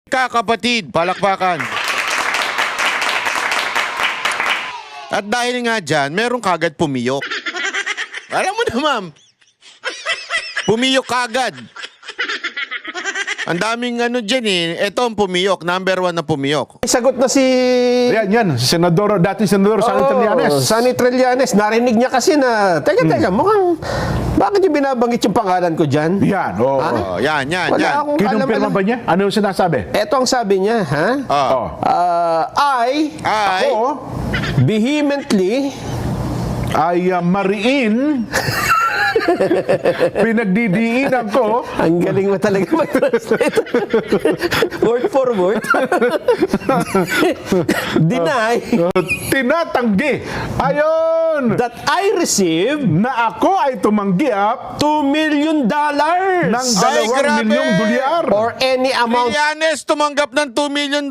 Kapatid, palakpakan. At dahil nga dyan, meron kagad pumiyok. Alam mo na, ma'am. Pumiyok kagad. Ang daming ano dyan eh. Ito ang pumiyok. Number 1 na pumiyok. Sagot na si... Yan. Senador, dating Senador Sonny Trillanes. Sonny Trillanes. Narinig niya kasi na, teka, mukhang, bakit yung binabanggit yung pangalan ko dyan? Yan, oo. Oh, yan. Wala akong Kinumpirma ba niya? Ano yung sinasabi? Ito ang sabi niya, ha? Oh. Ay. Ako, Vehemently, ay mariin, pinagdidiinan ko, ang galing mo talaga mag-translate. Word for word. Deny tinatanggi, ayon, that I received na ako ay tumanggiap $2 million ng Ay, 2 grabe! milyong dolyar. or any amount. Trillanes tumanggap ng $2 million.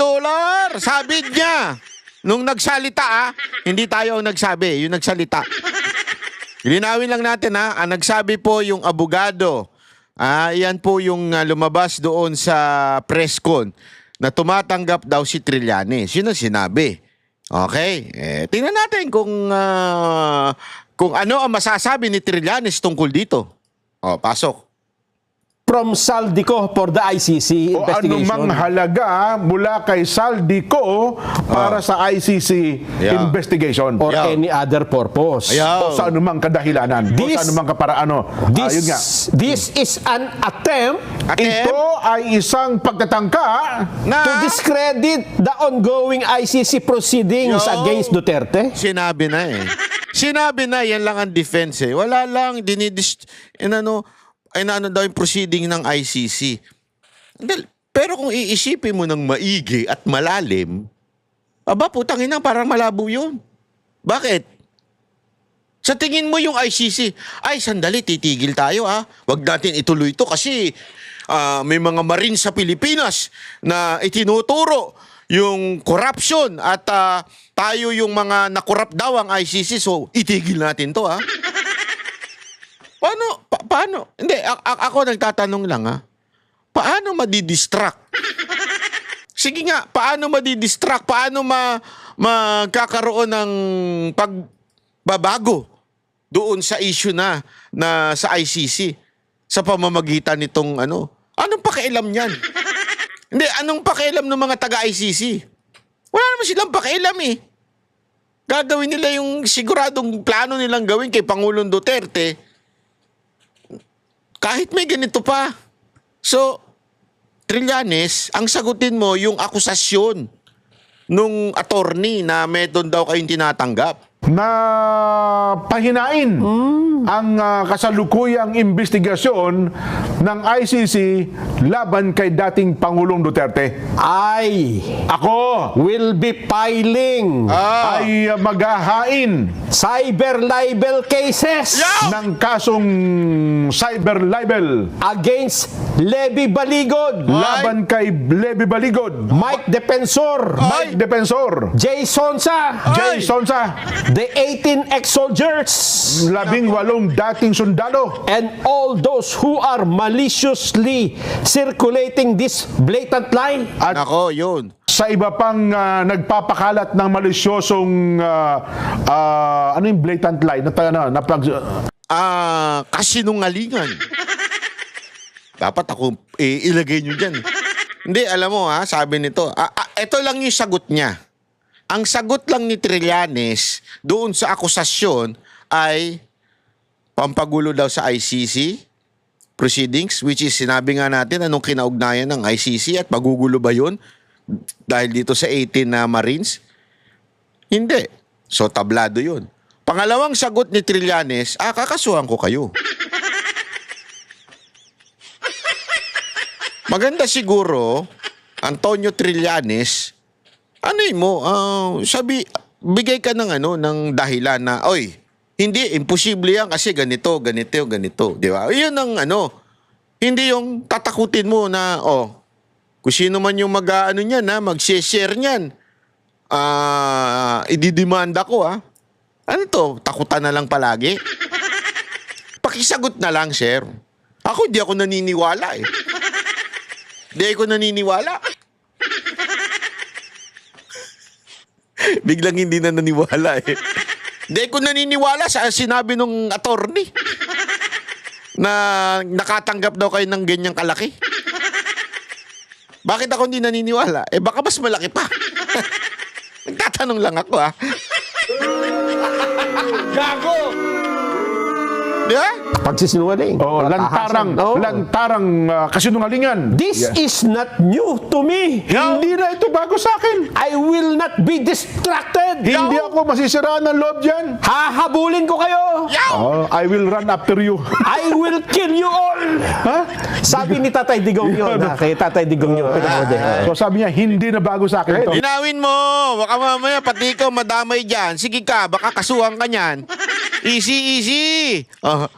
Sabi niya. Nung nagsalita hindi tayo ang nagsabi, yung nagsalita. Linawin lang natin ang nagsabi po yung abogado. Yan po yung lumabas doon sa press con na tumatanggap daw si Trillanes. Yun ang sinabi. Okay? Tingnan natin kung ano ang masasabi ni Trillanes tungkol dito. Pasok. From Saldico for the ICC O investigation. anumang halaga mula kay Saldico para sa ICC Yeah. investigation. or Yeah. any other purpose. O sa anumang kadahilanan. O This- sa anumang kaparaano. Yun nga. This is an attempt Ito ay isang pagtatangka to discredit the ongoing ICC proceedings Yo. against Duterte. Sinabi na Sinabi na, yan lang ang defense Wala lang, ano daw yung proceeding ng ICC. Pero kung iisipin mo ng maigi at malalim, putangin na, parang malabo yun. Bakit? Sa tingin mo yung ICC, sandali, titigil tayo Wag natin ituloy ito kasi may mga Marines sa Pilipinas na itinuturo yung corruption at tayo yung mga nakorrupt daw ang ICC, so itigil natin to Paano? Hindi, ako nagtatanong lang Paano madidistract? Sige nga, paano madidistract? Paano magkakaroon ng pagbabago doon sa issue na sa ICC sa pamamagitan nitong Anong pakialam niyan? Hindi, anong pakialam ng mga taga-ICC? Wala naman silang pakialam Gagawin nila yung siguradong plano nilang gawin kay Pangulong Duterte kahit may ganito pa. So, Trillanes, ang sagutin mo yung akusasyon nung attorney na meron daw kayong tinatanggap. na pahinain ang kasalukuyang investigasyon ng ICC laban kay dating Pangulong Duterte. I Ako will be filing ay maghahain cyber libel cases ng kasong cyber libel against Levy Baligod, laban kay Levy Baligod, Mike Defensor, Mike Defensor, Jay Sonsa, Jay Sonsa, the 18 ex-soldiers, 18 dating sundalo, and all those who are maliciously circulating this blatant lie. at Nako, yun. sa iba pang nagpapakalat ng malisyosong ano yung blatant lie Kasinungalingan. Dapat ako ilagay nyo dyan. Hindi, alam mo sabi nito, ito lang yung sagot niya. Ang sagot lang ni Trillanes doon sa akusasyon ay pampagulo daw sa ICC proceedings, which is sinabi nga natin anong kinaugnayan ng ICC at magugulo ba yun dahil dito sa 18 na Marines? Hindi. So, tablado yun. Pangalawang sagot ni Trillanes, kakasuhan ko kayo. Maganda siguro, Antonio Trillanes, bigay ka ng ng dahilan na, hindi, imposible yan kasi ganito. Di ba? Yun ang hindi yung tatakutin mo na, kung sino man yung mag-share niyan, ididemanda ko Ano to? Takutan na lang palagi? Pakisagot na lang, sir. Ako, di ako naniniwala Di ako naniniwala. Biglang hindi na naniwala eh. Hindi ko naniniwala sa sinabi nung attorney na nakatanggap daw kayo ng ganyang kalaki. Bakit ako hindi naniniwala? Eh baka mas malaki pa. Nagtatanong lang ako Gago! Di ba? Pagsisinungaling. Oh, lantarang kasinungalingan. This is not new to me. Hindi na ito bago sa akin. I will not be distracted. Hindi ako masisiraan ng loob dyan. Hahabulin ko kayo. Oh, I will run after you. I will kill you all. Ha? Sabi ni Tatay Digong yun. Kay Tatay Digong yun. So sabi niya, hindi na bago sa akin ito. Linawin mo. Baka mamaya pati ikaw madamay dyan. Sige ka, baka kasuhan ka niyan. Easy, easy. Oh.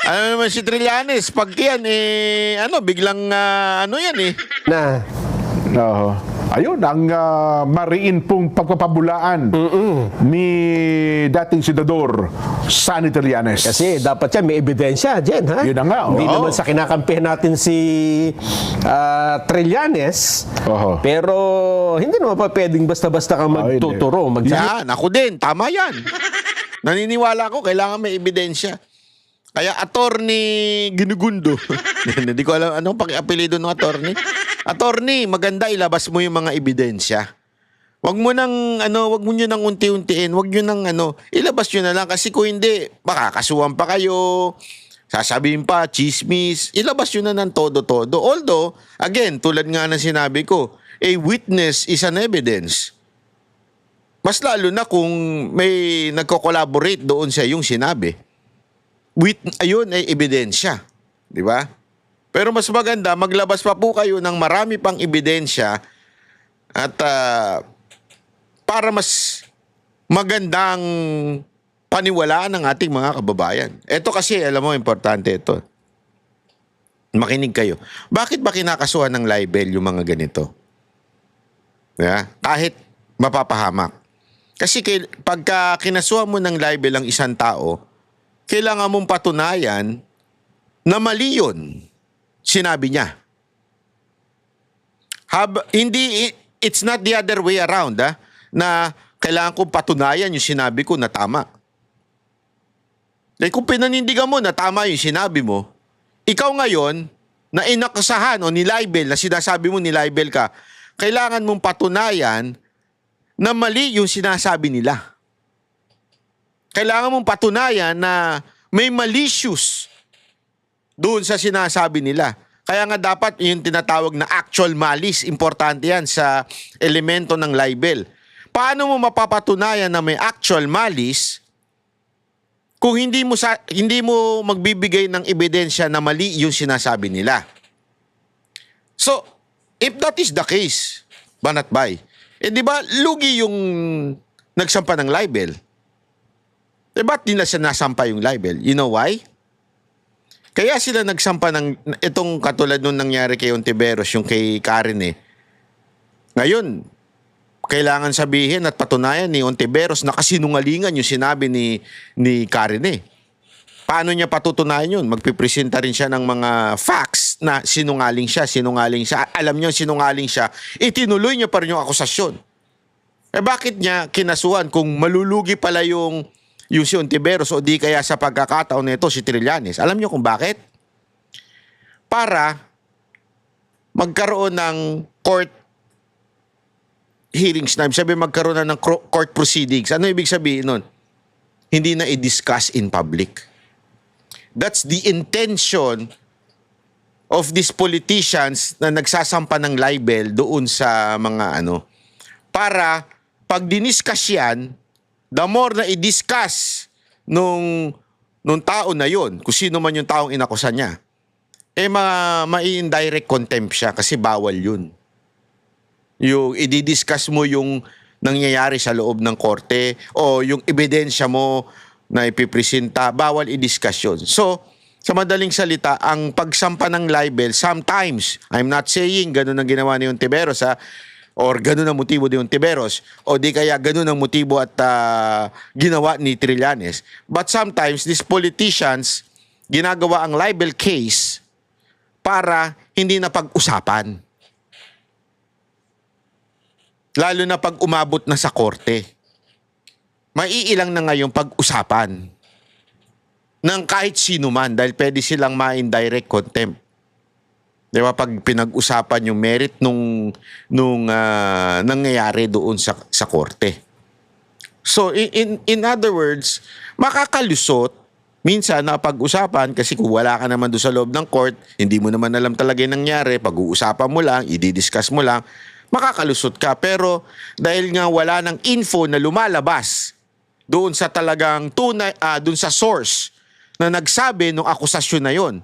Ano naman si Trillanes? Pag yan, biglang, yan eh. Na. Oo. Ayun, ang mariin pong pagpapabulaan ni dating senador Sonny Trillanes. Kasi dapat yan, may ebidensya, Jen, ha? Yun na nga, Hindi oo. naman sa kinakampihan natin si Trillanes. Oo. Pero hindi naman pa pwedeng basta-basta kang magtuturo. Yan, ako din. Tama yan. Naniniwala ako, kailangan may ebidensya. Kaya attorney Ginugundo. Hindi ko alam anong paki-apelido ng attorney. Attorney, maganda ilabas mo yung mga ebidensya. Wag mo nyo nang unti-untiin, wag nyo nang ilabas nyo na lang kasi kung hindi, makakasuhan pa kayo. Sasabihin pa, chismis, ilabas nyo na ng todo-todo. Although, again, tulad nga ng sinabi ko, a witness is an evidence. Mas lalo na kung may nagko-collaborate doon sa yung sinabi. Ayun ay ebidensya. Di ba? Pero mas maganda, maglabas pa po kayo ng marami pang ebidensya at para mas magandang paniwalaan ng ating mga kababayan. Ito kasi, alam mo, importante ito. Makinig kayo. Bakit ba kinakasuhan ng libel yung mga ganito? Yeah? Kahit mapapahamak. Kasi pagka kinasuhan mo ng libel ang isang tao, kailangan mong patunayan na mali yun. Sinabi niya. It's not the other way around, na kailangan kong patunayan yung sinabi ko na tama. Kung pinanindigan mo na tama yung sinabi mo, ikaw ngayon, na inakasahan o nilibel, na sinasabi mo nilibel ka, kailangan mong patunayan na mali yung sinasabi nila. Kailangan mong patunayan na may malicious doon sa sinasabi nila. Kaya nga dapat yung tinatawag na actual malice, importante yan sa elemento ng libel. Paano mo mapapatunayan na may actual malice kung hindi mo magbibigay ng ebidensya na mali yung sinasabi nila? So, if that is the case, Banatbay, di ba lugi yung nagsampa ng libel? Ba't nila siya nasampa yung libel? You know why? Kaya sila nagsampa ng itong katulad nung nangyari kay Ontiveros, yung kay Karen eh. Ngayon, kailangan sabihin at patunayan ni Ontiveros na kasinungalingan yung sinabi ni Karen eh. Paano niya patutunayan yun? Magpipresenta rin siya ng mga facts na sinungaling siya. Alam niyo sinungaling siya. Itinuloy niya pa rin yung akusasyon. Bakit niya kinasuhan kung malulugi pala yung si Ontiveros o di kaya sa pagkakataon nito si Trillanes? Alam niyo kung bakit? Para magkaroon ng court hearings na. Sabi magkaroon na ng court proceedings. Ano ibig sabihin nun? Hindi na i-discuss in public. That's the intention of these politicians na nagsasampa ng libel doon sa mga para pag diniscuss yan, the more na i-discuss nung tao na yon, kung sino man yung taong inakusan niya, ma-indirect contempt siya kasi bawal yun. Yung i-discuss mo yung nangyayari sa loob ng korte o yung ebidensya mo na ipipresenta, bawal i-discuss yun. So, sa madaling salita, ang pagsampa ng libel, sometimes, I'm not saying ganun ang ginawa ni Ontiveros, or ganun ang motibo ni Ontiveros, o di kaya ganun ang motibo at ginawa ni Trillanes. But sometimes, these politicians, ginagawa ang libel case para hindi na pag-usapan. Lalo na pag umabot na sa korte. Maiilang na ngayong pag-usapan ng kahit sino man dahil pwede silang ma-indirect contempt. Di ba? Pag pinag-usapan yung merit nung nangyayari doon sa korte. So, in other words, makakalusot minsan na pag-usapan kasi kung wala ka naman doon sa loob ng court, hindi mo naman alam talaga yung nangyari, pag-uusapan mo lang, i-discuss mo lang, makakalusot ka. Pero dahil nga wala ng info na lumalabas doon sa talagang tunay, doon sa source na nagsabi ng akusasyon na yon,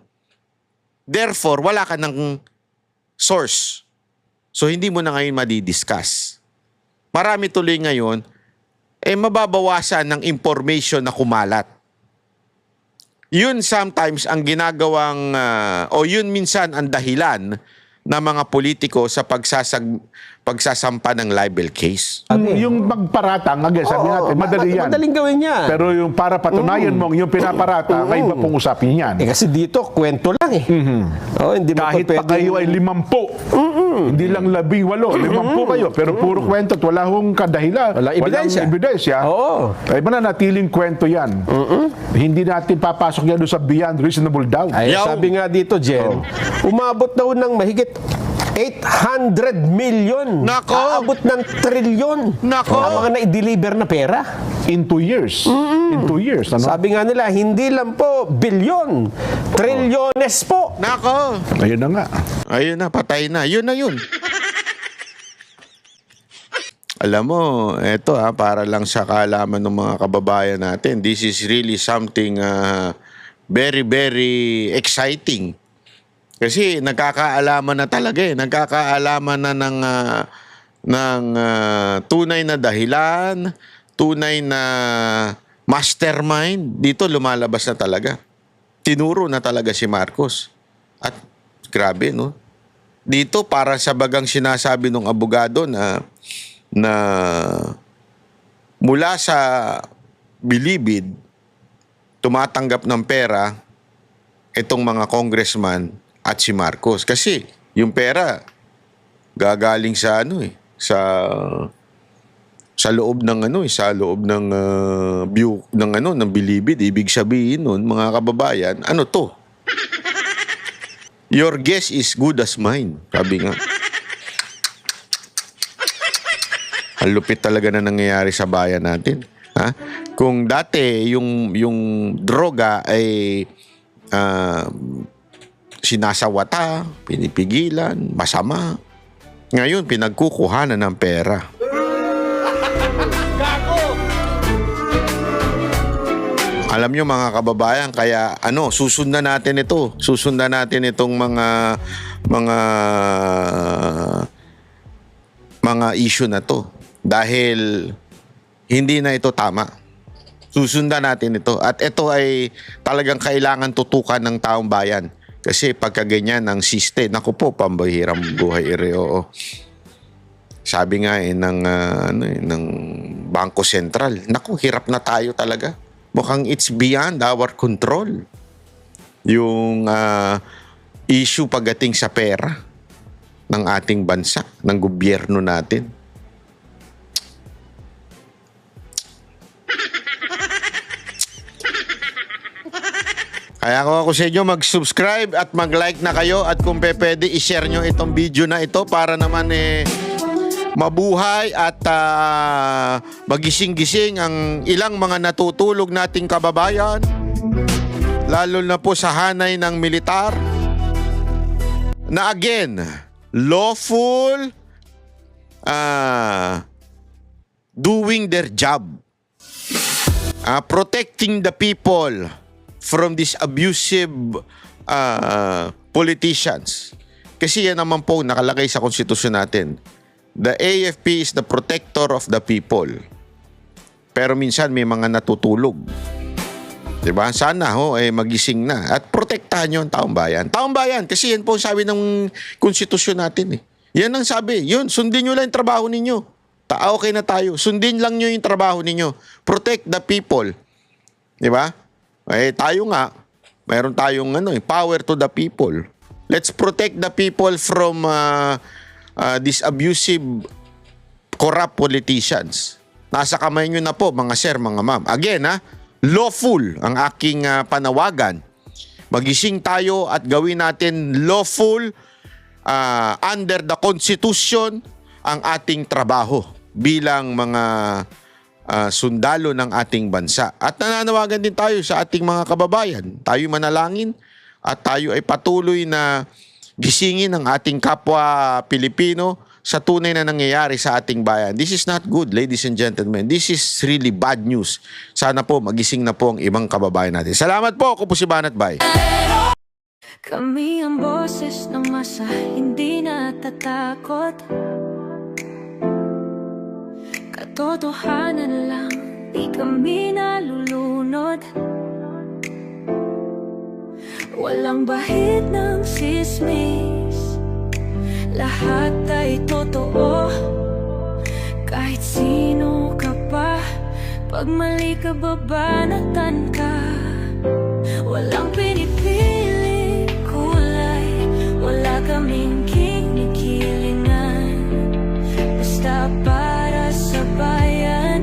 therefore, wala ka ng source. So, hindi mo na ngayon madidiscuss. Marami tuloy ngayon, mababawasan ng information na kumalat. Yun sometimes ang ginagawang, o yun minsan ang dahilan ng mga politiko sa pagsasampa ng libel case. Yung magparatang, again, sabi natin, madali yan. Madaling gawin yan. Pero yung para patunayan mo, yung pinaparata, may iba pong usapin yan. Kasi dito, kwento lang eh. Hindi mo Kahit pa kayo ay 50, hindi lang 18, 50 kayo, pero puro kwento at wala hong kadahilan. Walang ebidensya. Walang ebidensya. Oo. Ay mananatiling kwento yan. Hindi natin papasok yan doon sa beyond reasonable doubt. Ay, Yaw. sabi nga dito, Jen, umabot daw ng mahigit 800 million. Nako! Aabot ng trilyon. Nako! Ang mga na-deliver na pera. In 2 years. In 2 years. Ano? Sabi nga nila, hindi lang po bilyon, trilyones po. Nako! Ayun na nga. Ayun na, patay na. Yun na yun. Alam mo, eto para lang sa kaalaman ng mga kababayan natin, this is really something very, very exciting. Kasi nagkakaalaman na talaga eh. Nagkakaalaman na ng tunay na dahilan, tunay na mastermind. Dito lumalabas na talaga. Tinuro na talaga si Marcos. At grabe, no? Dito para sa bagang sinasabi ng abogado na mula sa bilibid, tumatanggap ng pera itong mga congressman at si Marcos. Kasi yung pera gagaling sa sa loob ng sa loob ng view ng bilibid. Ibig sabihin nun, mga kababayan, ano to? Your guess is good as mine. Sabi nga. Ang lupit talaga na nangyayari sa bayan natin. Ha? Kung dati yung droga ay sinasawata, pinipigilan, masama. Ngayon, pinagkukuhanan ng pera. Alam nyo mga kababayan, kaya susundan natin ito. Susundan natin itong mga issue na to. Dahil hindi na ito tama. Susundan natin ito. At ito ay talagang kailangan tutukan ng taong bayan. Kasi pagka ganyan ng siste, naku po, pambahirang buhay oo. Sabi nga ng Bangko Sentral, naku, hirap na tayo talaga. Mukhang it's beyond our control. Yung issue pagdating sa pera ng ating bansa, ng gobyerno natin. Kaya ako sa inyo mag-subscribe at mag-like na kayo at kung pwede i-share nyo itong video na ito para naman mabuhay at magising-gising ang ilang mga natutulog nating kababayan, lalo na po sa hanay ng militar na again, lawful doing their job, protecting the people from these abusive politicians. Kasi yan naman po nakalagay sa konstitusyon natin. The AFP is the protector of the people. Pero minsan may mga natutulog. Diba? Sana magising na. At protektahan nyo ang taong bayan. Taong bayan, kasi yan po sabi ng konstitusyon natin. Yan ang sabi. Yun, sundin nyo lang yung trabaho ninyo. Okay na tayo. Sundin lang nyo yung trabaho ninyo. Protect the people. Diba? Tayo nga, mayroon tayong power to the people. Let's protect the people from this abusive corrupt politicians. Nasa kamay nyo na po, mga sir, mga ma'am. Again, lawful ang aking panawagan. Magising tayo at gawin natin lawful under the Constitution ang ating trabaho bilang mga sundalo ng ating bansa. At nananawagan din tayo sa ating mga kababayan. Tayo manalangin at tayo ay patuloy na gisingin ang ating kapwa Pilipino sa tunay na nangyayari sa ating bayan. This is not good, ladies and gentlemen. This is really bad news. Sana po magising na po ang ibang kababayan natin. Salamat po. Ako po si Banat Bay. Kami ang boses ng masa, hindi natatakot. Katotohanan lang, di kami nalulunod. Walang bahid ng sismis, lahat ay totoo. Kahit sino ka pa, pag mali ka babanatan ka. Walang pinipili kulay, wala kaming kinikilingan. Basta para sa bayan,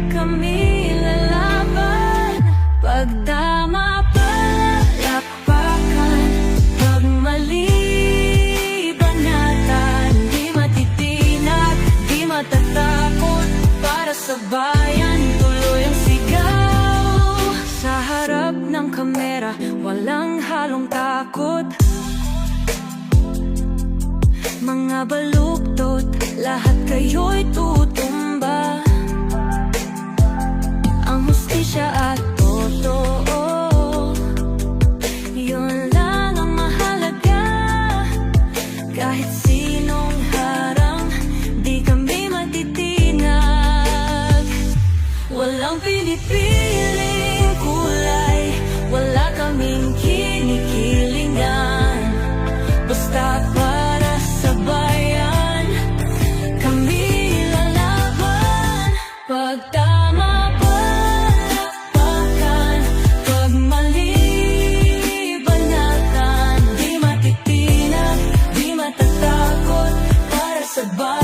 kami lalaban. Pag tama palapakan, pag mali banatan. Di matitinag, di matatakot, para sa bayan tuloy ang sigaw. Sa harap ng kamera, walang halong takot. Mga baluktot, lahat kayo'y tutumba. Ang hustisya at totoo, yun lang ang mahalaga. Kahit sinong harang, di kami matitinag. Walang pinipiling kulay, wala kaming kinikilingan. Basta para sa bayan, kami lalaban. Pag tama palapakan, pag mali banatan. Di matitinag, di matatakot, para sa bayan.